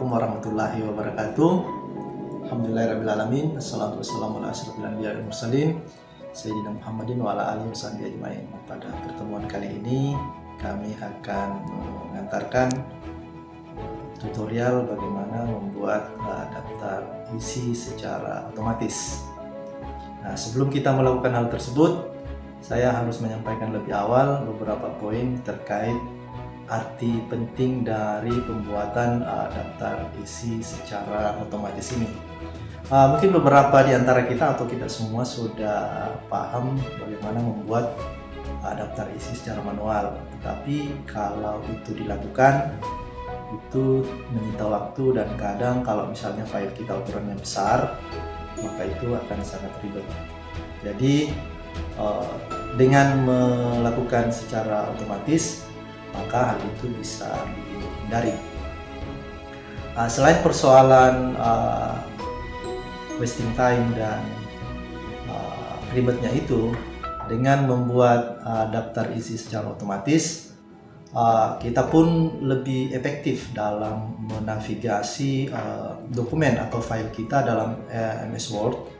Assalamualaikum warahmatullahi wabarakatuh. Alhamdulillahirrabbilalamin. Assalatu wassalamu ala asyrafil anbiya'i wal mursalin Sayyidina Muhammadin wa ala alihi washabihi ajmain. Pada pertemuan kali ini kami akan mengantarkan tutorial bagaimana membuat daftar isi secara otomatis. Nah, sebelum kita melakukan hal tersebut, saya harus menyampaikan lebih awal beberapa poin terkait arti penting dari pembuatan daftar isi secara otomatis ini. Mungkin beberapa di antara kita atau kita semua sudah paham bagaimana membuat daftar isi secara manual. Tetapi kalau itu dilakukan, itu menyita waktu dan kadang kalau misalnya file kita ukurannya besar, maka itu akan sangat ribet. Jadi dengan melakukan secara otomatis, maka hal itu bisa dihindari. Selain persoalan wasting time dan ribetnya itu, dengan membuat daftar isi secara otomatis, kita pun lebih efektif dalam menavigasi dokumen atau file kita dalam MS Word.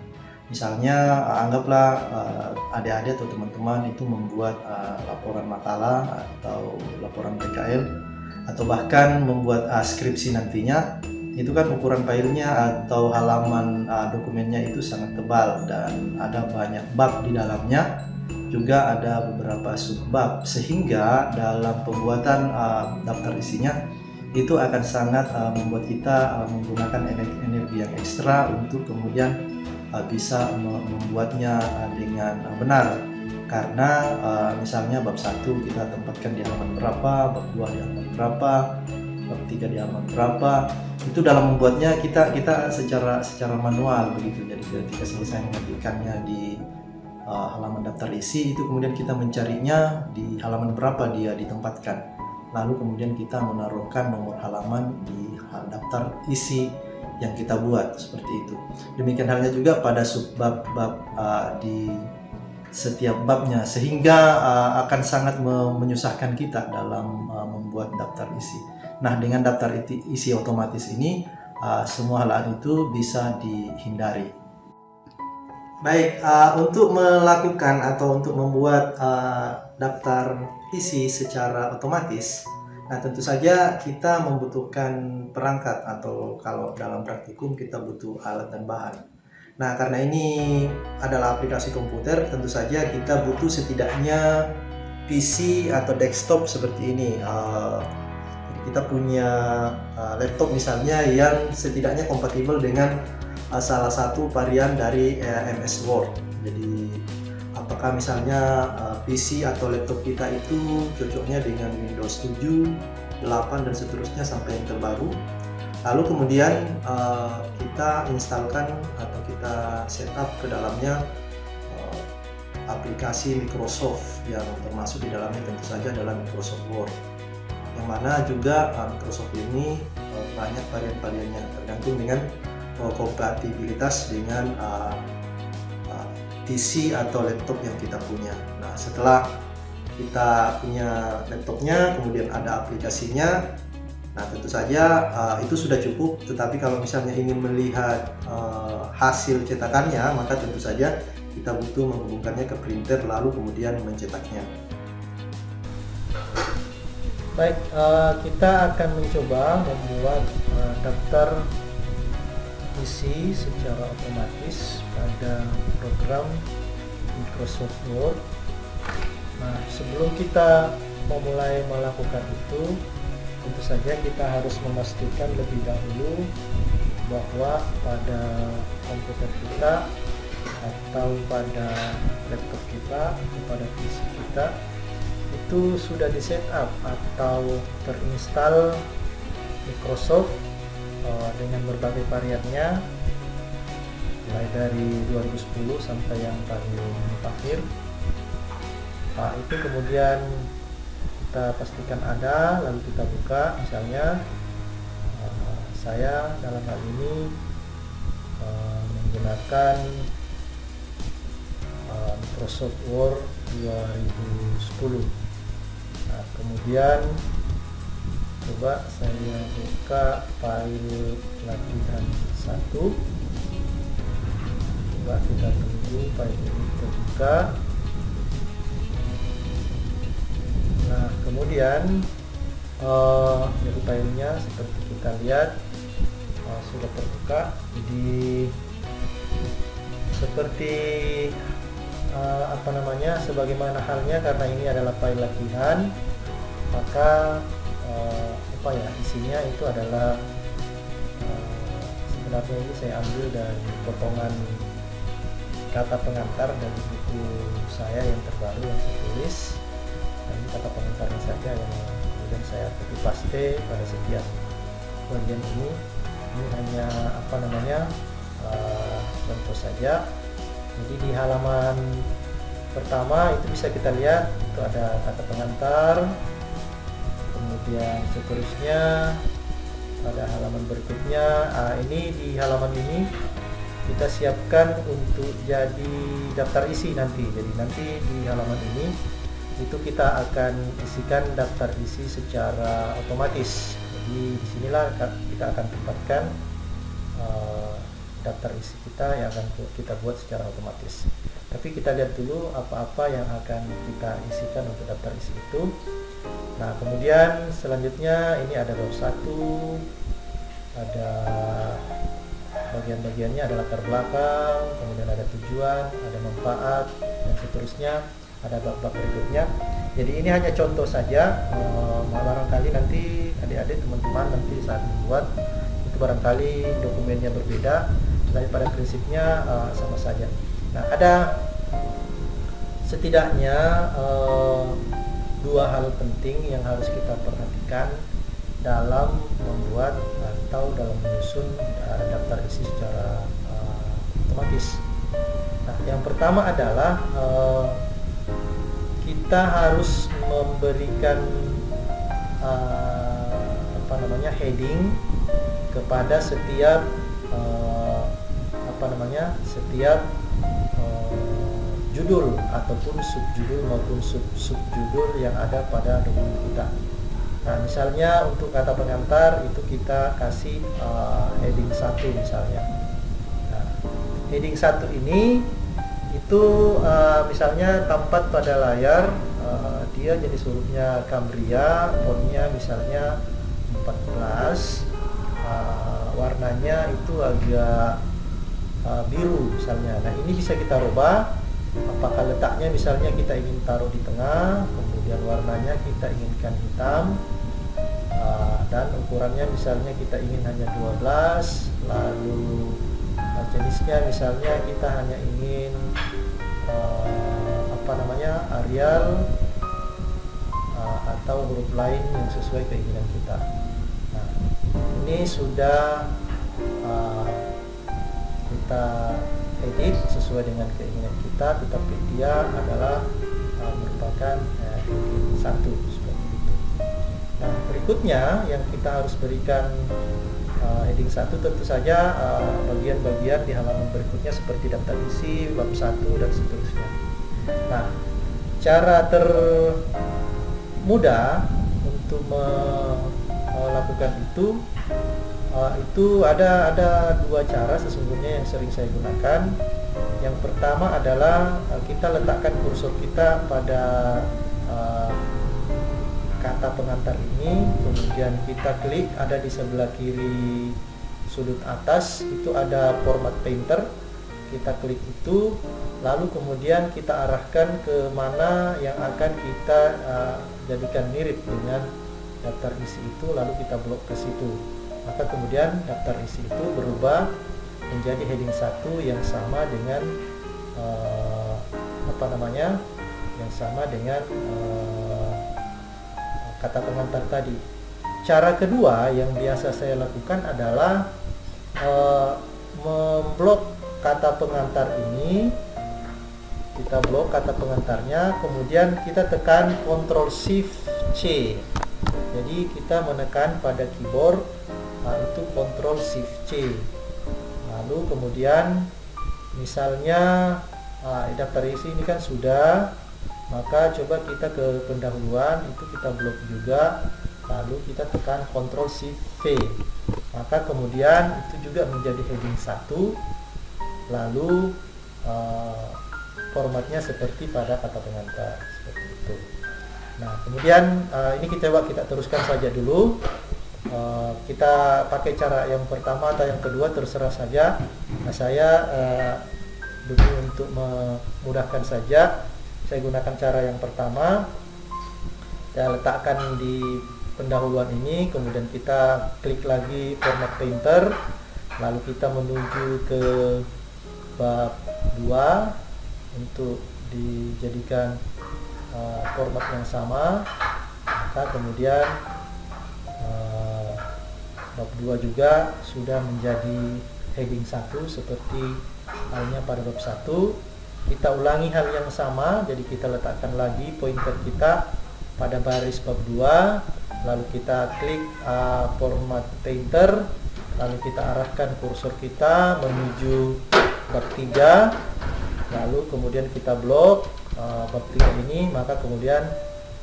Misalnya anggaplah adik-adik atau teman-teman itu membuat laporan makalah atau laporan PKL atau bahkan membuat skripsi nantinya, itu kan ukuran filenya atau halaman dokumennya itu sangat tebal dan ada banyak bab di dalamnya, juga ada beberapa subbab, sehingga dalam pembuatan daftar isinya itu akan sangat membuat kita menggunakan energi yang ekstra untuk kemudian bisa membuatnya dengan benar. Karena misalnya bab 1 kita tempatkan di halaman berapa, bab 2 di halaman berapa, bab 3 di halaman berapa, itu dalam membuatnya kita secara manual begitu. Jadi ketika selesai mengetikkannya di halaman daftar isi, itu kemudian kita mencarinya di halaman berapa dia ditempatkan, lalu kemudian kita menaruhkan nomor halaman di daftar isi yang kita buat, seperti itu. Demikian halnya juga pada subbab-bab di setiap babnya, sehingga akan sangat menyusahkan kita dalam membuat daftar isi. Nah, dengan daftar isi otomatis ini, semua hal itu bisa dihindari. Baik, untuk melakukan atau untuk membuat daftar isi secara otomatis, nah tentu saja kita membutuhkan perangkat, atau kalau dalam praktikum kita butuh alat dan bahan. Nah, karena ini adalah aplikasi komputer, tentu saja kita butuh setidaknya PC atau desktop seperti ini. Kita punya laptop misalnya yang setidaknya kompatibel dengan salah satu varian dari MS Word. Jadi apakah misalnya PC atau laptop kita itu cocoknya dengan Windows 7, 8 dan seterusnya sampai yang terbaru. Lalu kemudian kita instalkan atau kita setup ke dalamnya aplikasi Microsoft, yang termasuk di dalamnya tentu saja adalah Microsoft Word, yang mana juga Microsoft ini banyak varian-variannya tergantung dengan kompatibilitas dengan PC atau laptop yang kita punya. Nah, setelah kita punya laptopnya, kemudian ada aplikasinya, nah tentu saja itu sudah cukup. Tetapi kalau misalnya ingin melihat hasil cetakannya, maka tentu saja kita butuh menghubungkannya ke printer lalu kemudian mencetaknya. Baik, kita akan mencoba membuat daftar isi secara otomatis pada program Microsoft Word. Nah, sebelum kita memulai melakukan itu, tentu saja kita harus memastikan lebih dahulu bahwa pada komputer kita atau pada laptop kita atau pada PC kita itu sudah di setup atau terinstall Microsoft dengan berbagai variannya, mulai dari 2010 sampai yang paling terakhir. Nah, itu kemudian kita pastikan ada, lalu kita buka. Misalnya saya dalam hal ini menggunakan Microsoft Word 2010. Nah, kemudian Coba saya buka file latihan 1. Coba kita tunggu file ini terbuka. Nah, kemudian dari filenya seperti kita lihat sudah terbuka. Jadi seperti sebagaimana halnya, karena ini adalah file latihan, maka isinya itu adalah sebenarnya ini saya ambil dari potongan kata pengantar dari buku saya yang terbaru yang saya tulis. Dan ini kata pengantarnya saja yang kemudian saya copy paste pada setiap bagian ini. Ini hanya contoh saja. Jadi di halaman pertama itu bisa kita lihat itu ada kata pengantar, kemudian seterusnya pada halaman berikutnya. Ini di halaman ini kita siapkan untuk jadi daftar isi nanti. Jadi nanti di halaman ini itu kita akan isikan daftar isi secara otomatis. Jadi disinilah kita akan tempatkan daftar isi kita yang akan kita buat secara otomatis. Tapi kita lihat dulu apa-apa yang akan kita isikan untuk daftar isi itu. Nah, kemudian selanjutnya ini ada bab 1, ada bagian-bagiannya, ada latar belakang, kemudian ada tujuan, ada manfaat, dan seterusnya, ada bab-bab berikutnya. Jadi ini hanya contoh saja. Barangkali nanti adik-adik teman-teman nanti saat membuat itu barangkali dokumennya berbeda, tapi pada prinsipnya sama saja. Nah, ada setidaknya 2 hal penting yang harus kita perhatikan dalam membuat atau dalam menyusun daftar isi secara otomatis. Nah, yang pertama adalah kita harus memberikan heading kepada setiap judul ataupun subjudul maupun subjudul yang ada pada dokumen kita. Nah, misalnya untuk kata pengantar itu kita kasih heading 1 misalnya. Nah, heading 1 ini itu misalnya tampak pada layar, dia jenis hurufnya Cambria, fontnya misalnya 14, warnanya itu agak biru misalnya. Nah, ini bisa kita rubah. Apakah letaknya misalnya kita ingin taruh di tengah, kemudian warnanya kita inginkan hitam, dan ukurannya misalnya kita ingin hanya 12, lalu jenisnya misalnya kita hanya ingin Arial atau huruf lain yang sesuai keinginan kita. Nah, ini sudah kita edit sesuai dengan keinginan kita, tetapi dia adalah merupakan heading 1 seperti itu. Nah, berikutnya yang kita harus berikan heading 1 tentu saja bagian-bagian di halaman berikutnya seperti daftar isi, bab 1 dan seterusnya. Nah, cara termudah untuk melakukan itu ada 2 cara sesungguhnya yang sering saya gunakan. Yang pertama adalah kita letakkan kursor kita pada kata pengantar ini, kemudian kita klik, ada di sebelah kiri sudut atas itu ada format painter, kita klik itu, lalu kemudian kita arahkan ke mana yang akan kita jadikan mirip dengan daftar isi itu, lalu kita blok ke situ. Maka kemudian daftar isi itu berubah menjadi heading 1 yang sama dengan kata pengantar tadi. Cara kedua yang biasa saya lakukan adalah memblok kata pengantar ini. Kita blok kata pengantarnya, kemudian kita tekan Ctrl Shift C. Jadi kita menekan pada keyboard itu Ctrl Shift C. Lalu kemudian misalnya daftar isi ini kan sudah, maka coba kita ke pendahuluan, itu kita blok juga. lalu kita tekan Ctrl Shift V, maka kemudian itu juga menjadi heading 1, lalu formatnya seperti pada kata pengantar seperti itu. Nah, kemudian ini kita teruskan saja dulu. Kita pakai cara yang pertama atau yang kedua terserah saja. Nah, saya dulu untuk memudahkan saja, saya gunakan cara yang pertama. Saya letakkan di pendahuluan ini, kemudian kita klik lagi Format Painter, lalu kita menuju ke bab 2 untuk dijadikan format yang sama. Maka kemudian bab 2 juga sudah menjadi heading 1 seperti halnya pada bab 1. Kita ulangi hal yang sama, jadi kita letakkan lagi pointer kita pada baris bab 2, lalu kita klik Format Painter, lalu kita arahkan kursor kita menuju bab 3, lalu kemudian kita blok bab 3 ini, maka kemudian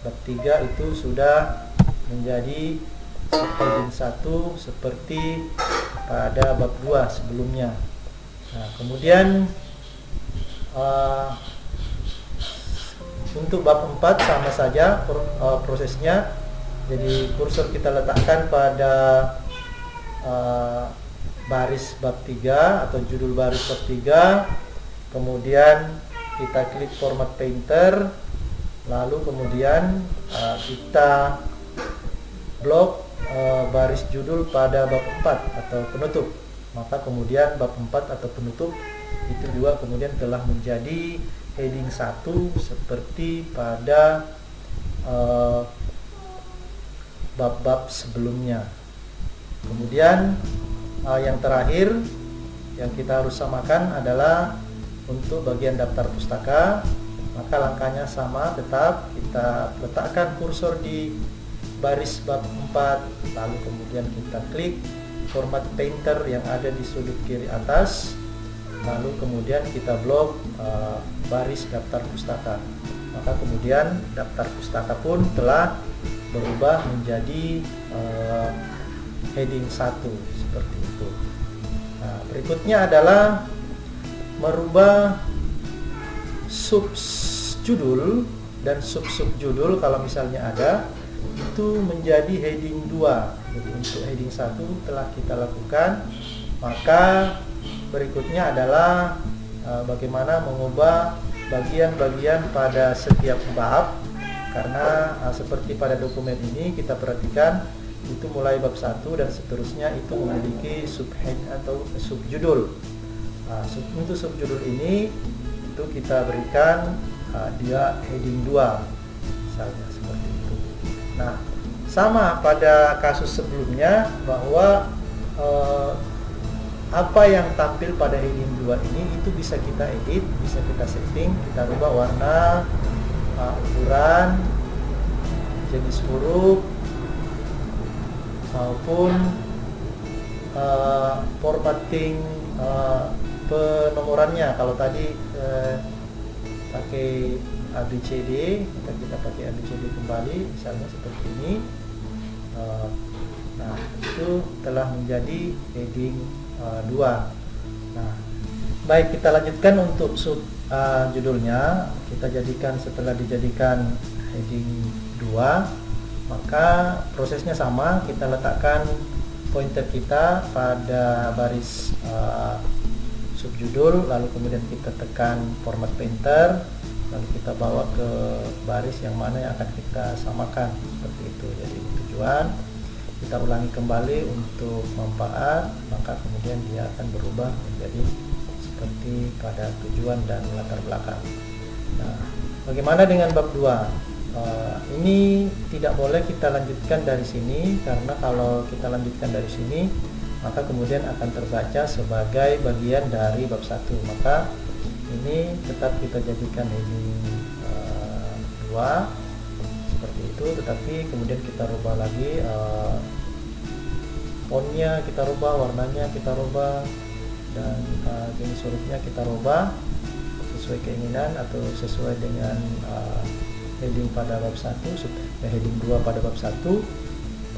bab 3 itu sudah menjadi heading 1 seperti pada bab 2 sebelumnya. Nah, kemudian untuk bab 4 sama saja prosesnya. Jadi kursor kita letakkan pada baris bab 3 atau judul baris bab 3, kemudian kita klik Format Painter, lalu kemudian kita blok baris judul pada bab 4 atau penutup. Maka kemudian bab 4 atau penutup itu juga kemudian telah menjadi heading 1 seperti pada bab-bab sebelumnya. Kemudian yang terakhir yang kita harus samakan adalah untuk bagian daftar pustaka. Maka langkahnya sama, tetap kita letakkan kursor di baris bab 4, lalu kemudian kita klik Format Painter yang ada di sudut kiri atas, lalu kemudian kita blok baris daftar pustaka. Maka kemudian daftar pustaka pun telah berubah menjadi heading 1 seperti itu. Nah, berikutnya adalah merubah sub judul dan sub judul kalau misalnya ada, itu menjadi heading 2. Jadi untuk heading 1 telah kita lakukan. Maka berikutnya adalah bagaimana mengubah bagian-bagian pada setiap bab. Karena seperti pada dokumen ini kita perhatikan itu mulai bab 1 dan seterusnya itu memiliki subhead atau subjudul. Untuk subjudul ini itu kita berikan dia heading 2 misalnya seperti itu. Nah, sama pada kasus sebelumnya bahwa apa yang tampil pada heading 2 ini itu bisa kita edit, bisa kita setting, kita rubah warna, ukuran, jenis huruf maupun formatting penomorannya. Kalau tadi pakai ABCD, kita pakai ABCD kembali misalnya seperti ini. Nah, itu telah menjadi heading 2. Nah, baik, kita lanjutkan untuk sub judulnya. Kita jadikan, setelah dijadikan heading 2, maka prosesnya sama. Kita letakkan pointer kita pada baris subjudul, lalu kemudian kita tekan Format Painter, lalu kita bawa ke baris yang mana yang akan kita samakan seperti itu. Jadi tujuan kita ulangi kembali untuk manfaat, maka kemudian dia akan berubah menjadi seperti pada tujuan dan latar belakang. Nah, bagaimana dengan bab 2? Ini tidak boleh kita lanjutkan dari sini, karena kalau kita lanjutkan dari sini maka kemudian akan terbaca sebagai bagian dari bab 1. Maka ini tetap kita jadikan heading 2 seperti itu, tetapi kemudian kita rubah lagi fontnya, kita rubah warnanya, kita rubah, dan jenis hurufnya kita rubah sesuai keinginan atau sesuai dengan heading pada bab 1, heading 2 pada bab 1.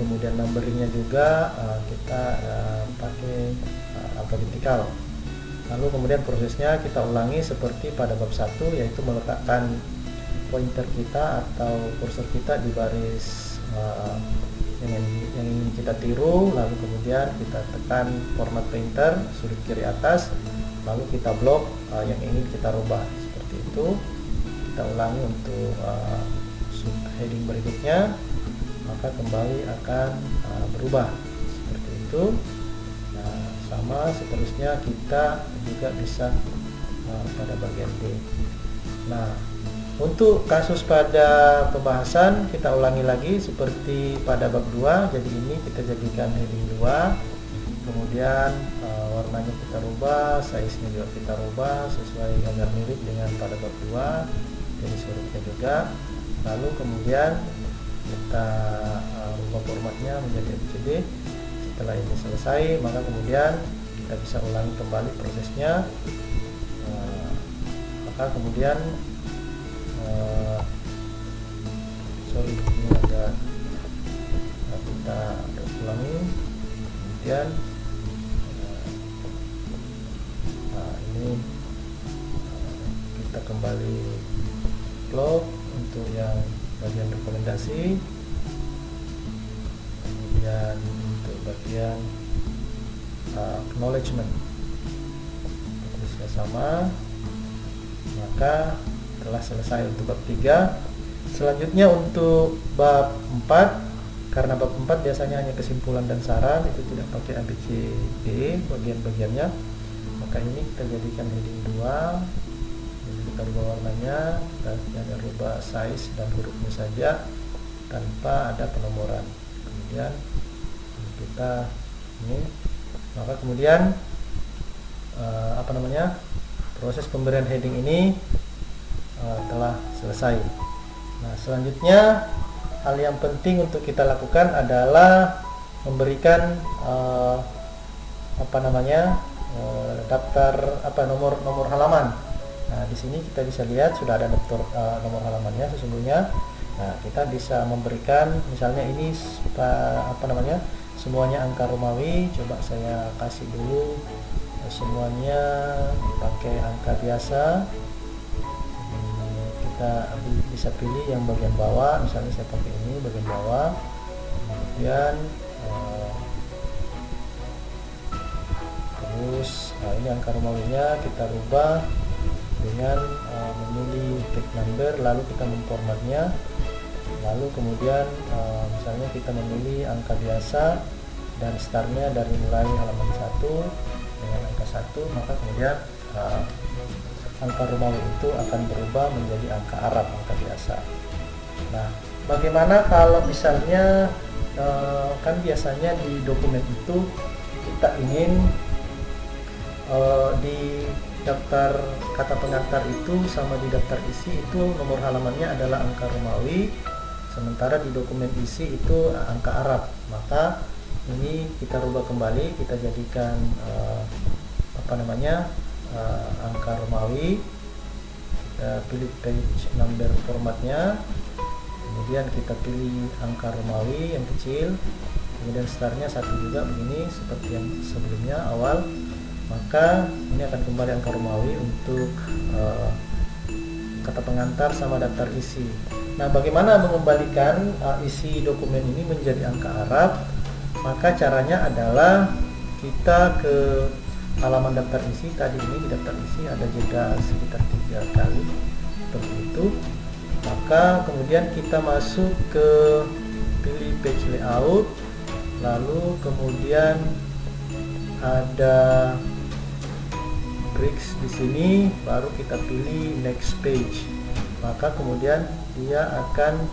kemudian numberingnya juga kita pakai alfabetikal. Lalu kemudian prosesnya kita ulangi seperti pada bab 1, yaitu meletakkan pointer kita atau kursor kita di baris yang ingin kita tiru, lalu kemudian kita tekan format painter sudut kiri atas, lalu kita blok yang ingin kita rubah. Seperti itu. Kita ulangi untuk heading berikutnya, maka kembali akan berubah seperti itu. Nah, sama seterusnya kita juga bisa pada bagian D. Nah, untuk kasus pada pembahasan kita ulangi lagi seperti pada bab 2. Jadi ini kita jadikan heading 2, kemudian warnanya kita rubah, size-nya juga kita rubah sesuai agar mirip dengan pada bab 2, jadi hurufnya juga. Lalu kemudian kita rubah formatnya menjadi LCD. Setelah ini selesai, maka kemudian kita bisa ulangi kembali prosesnya. Maka kemudian ini ada kita ulangi, kemudian ini kita kembali blok untuk yang bagian rekomendasi, kemudian untuk bagian acknowledgement terusnya sama. Maka telah selesai untuk bab 3. Selanjutnya untuk bab 4, karena bab 4 biasanya hanya kesimpulan dan saran, itu tidak pakai ABCD bagian-bagiannya, maka ini kita jadikan heading 2. Jadi kita rubah warnanya, dan hanya rubah size dan hurufnya saja tanpa ada penomoran. Kemudian kita ini, maka kemudian proses pemberian heading ini telah selesai. Nah, selanjutnya hal yang penting untuk kita lakukan adalah memberikan daftar nomor halaman. Nah, di sini kita bisa lihat sudah ada daftar nomor halamannya sesungguhnya. Nah, kita bisa memberikan misalnya ini semuanya angka Romawi. Coba saya kasih dulu semuanya pakai angka biasa. Kita bisa pilih yang bagian bawah, misalnya saya pakai ini bagian bawah. Kemudian ini angka Romawinya kita rubah dengan memilih tag number, lalu kita memformatnya. Lalu kemudian misalnya kita memilih angka biasa dan startnya dari mulai halaman 1 dengan angka 1, maka kemudian angka Romawi itu akan berubah menjadi angka Arab, angka biasa. Nah, bagaimana kalau misalnya kan biasanya di dokumen itu kita ingin di daftar kata pengantar itu sama di daftar isi itu nomor halamannya adalah angka Romawi, sementara di dokumen isi itu angka Arab. Maka ini kita rubah kembali, kita jadikan angka Romawi, kita pilih page number formatnya, kemudian kita pilih angka Romawi yang kecil, kemudian startnya 1 juga begini seperti yang sebelumnya awal. Maka ini akan kembali angka Romawi untuk kata pengantar sama daftar isi. Nah, bagaimana mengembalikan isi dokumen ini menjadi angka Arab? Maka caranya adalah kita ke halaman daftar isi. Tadi ini di daftar isi ada jeda sekitar 3 kali seperti itu. Maka kemudian kita masuk ke pilih page layout, lalu kemudian ada bricks di sini, baru kita pilih next page. Maka kemudian dia akan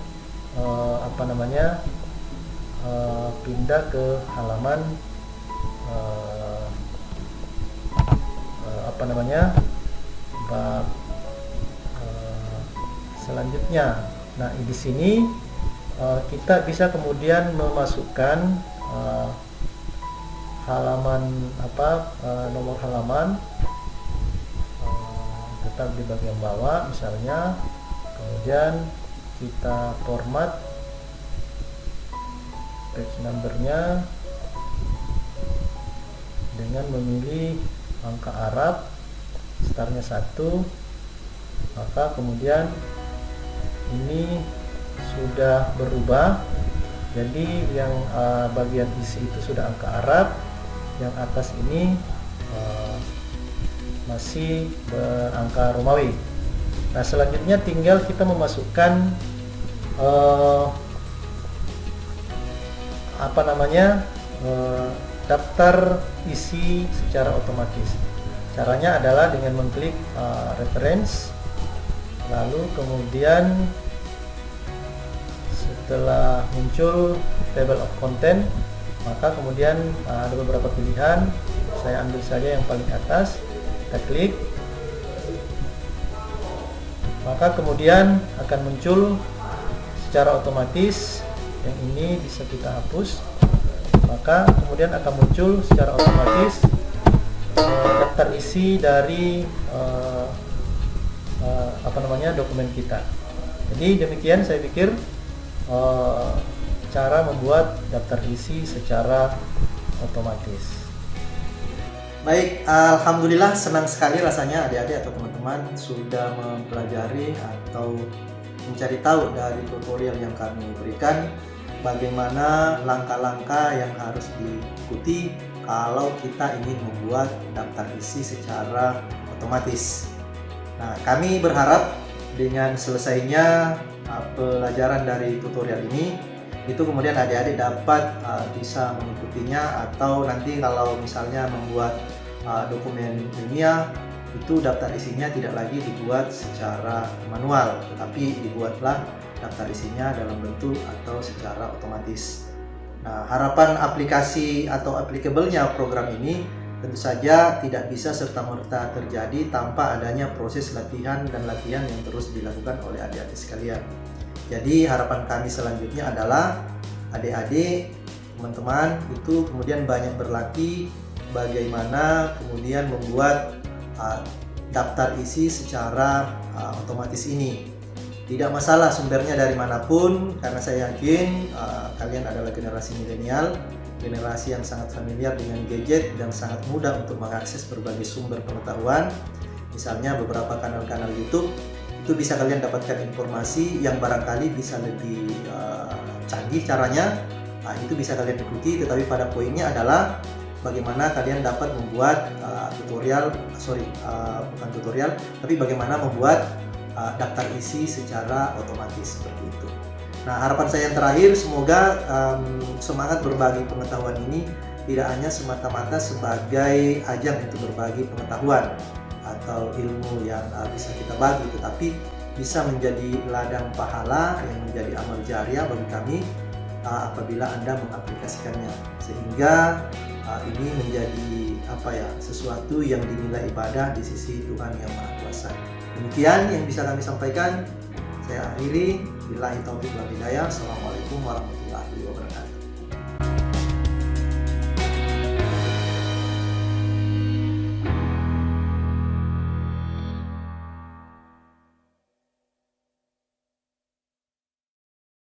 pindah ke halaman bab selanjutnya. Nah, di sini kita bisa kemudian memasukkan nomor halaman tetap di bagian bawah misalnya, kemudian kita format page numbernya dengan memilih angka Arab, startnya 1, maka kemudian ini sudah berubah. Jadi yang bagian isi itu sudah angka Arab, yang atas ini masih berangka Romawi. Nah, selanjutnya tinggal kita memasukkan daftar isi secara otomatis. Caranya adalah dengan mengklik reference, lalu kemudian setelah muncul table of content, maka kemudian ada beberapa pilihan. Saya ambil saja yang paling atas, kita klik, maka kemudian akan muncul secara otomatis. Yang ini bisa kita hapus, maka kemudian akan muncul secara otomatis daftar isi dari dokumen kita. Jadi demikian saya pikir cara membuat daftar isi secara otomatis. Baik, alhamdulillah senang sekali rasanya adik-adik atau teman-teman sudah mempelajari atau mencari tahu dari tutorial yang kami berikan bagaimana langkah-langkah yang harus diikuti kalau kita ingin membuat daftar isi secara otomatis. Nah, kami berharap dengan selesainya pelajaran dari tutorial ini, itu kemudian adik-adik dapat bisa mengikutinya, atau nanti kalau misalnya membuat dokumen ilmiah, itu daftar isinya tidak lagi dibuat secara manual, tetapi dibuatlah daftar isinya dalam bentuk atau secara otomatis. Nah, harapan aplikasi atau applicable-nya program ini tentu saja tidak bisa serta-merta terjadi tanpa adanya proses latihan dan latihan yang terus dilakukan oleh adik-adik sekalian. Jadi harapan kami selanjutnya adalah adik-adik, teman-teman itu kemudian banyak berlatih bagaimana kemudian membuat daftar isi secara otomatis ini. Tidak masalah sumbernya dari manapun, karena saya yakin kalian adalah generasi milenial, generasi yang sangat familiar dengan gadget dan sangat mudah untuk mengakses berbagai sumber pengetahuan. Misalnya beberapa kanal-kanal YouTube, itu bisa kalian dapatkan informasi yang barangkali bisa lebih canggih caranya. Itu bisa kalian ikuti, tetapi pada poinnya adalah bagaimana kalian dapat membuat bagaimana membuat daftar isi secara otomatis seperti itu. Nah, harapan saya yang terakhir, semoga semangat berbagi pengetahuan ini tidak hanya semata-mata sebagai ajang untuk berbagi pengetahuan atau ilmu yang bisa kita bagi, tetapi bisa menjadi ladang pahala yang menjadi amal jariah bagi kami apabila Anda mengaplikasikannya, sehingga ini menjadi sesuatu yang dinilai ibadah di sisi Tuhan Yang Maha Kuasa. Demikian yang bisa kami sampaikan. Saya akhiri, billahi taufiq wal hidayah. Assalamualaikum warahmatullahi wabarakatuh.